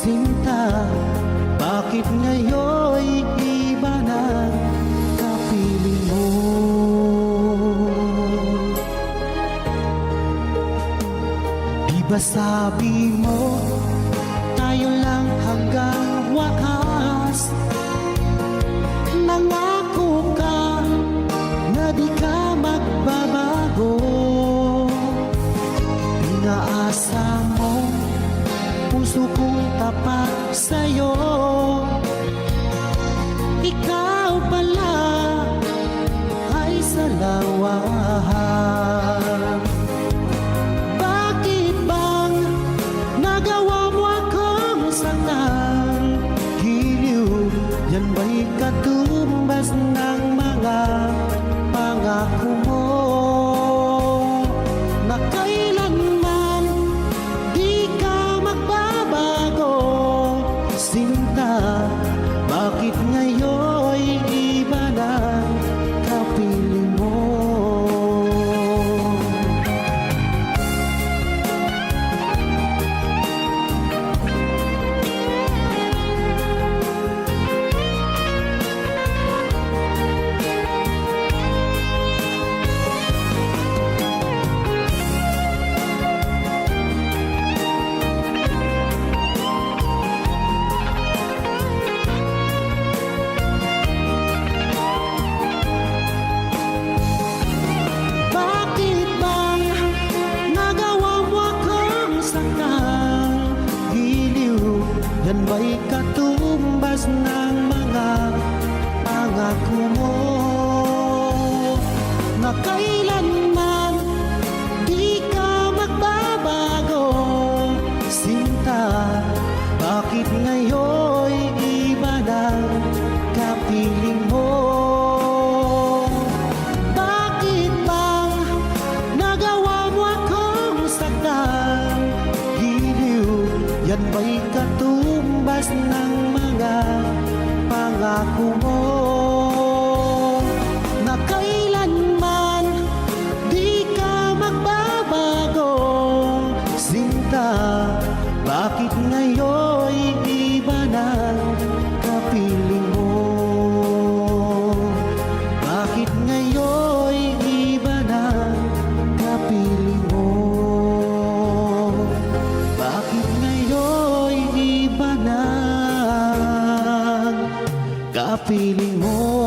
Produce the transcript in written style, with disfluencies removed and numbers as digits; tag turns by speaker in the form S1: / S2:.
S1: Sinta, bakit ngayon'y iba na kapiling mo? Di ba sabi mo, tayo lang hanggang wakas? Nangako ka na di ka magbabago. Inaasa mo, puso kong tapat sa'yo. Ikaw pala ay salawahan. Bakit bang nagawa mo akong saktan? Giliw, yan ba'y katumbas ng mga pangako mo? Na kailanman di ka magbabago. Sinta, bakit ngayon'y iba na kapiling mo? Yan ba'y katumbas ng mga pangako mo? Na kailanman di ka magbabago. Sinta, bakit ngayon'y iba na kapiling mo? Bakit bang nagawa mo akong saktan? Giliw, yan ba'y katumbas ng mga pangako mo? Na kailanman di ka magbabago. Sinta, bakit ngayon'y iba na kapiling mo? Bakit ngayon'y iba na kapiling mo? Bakit ngayon'y iba na kapiling mo?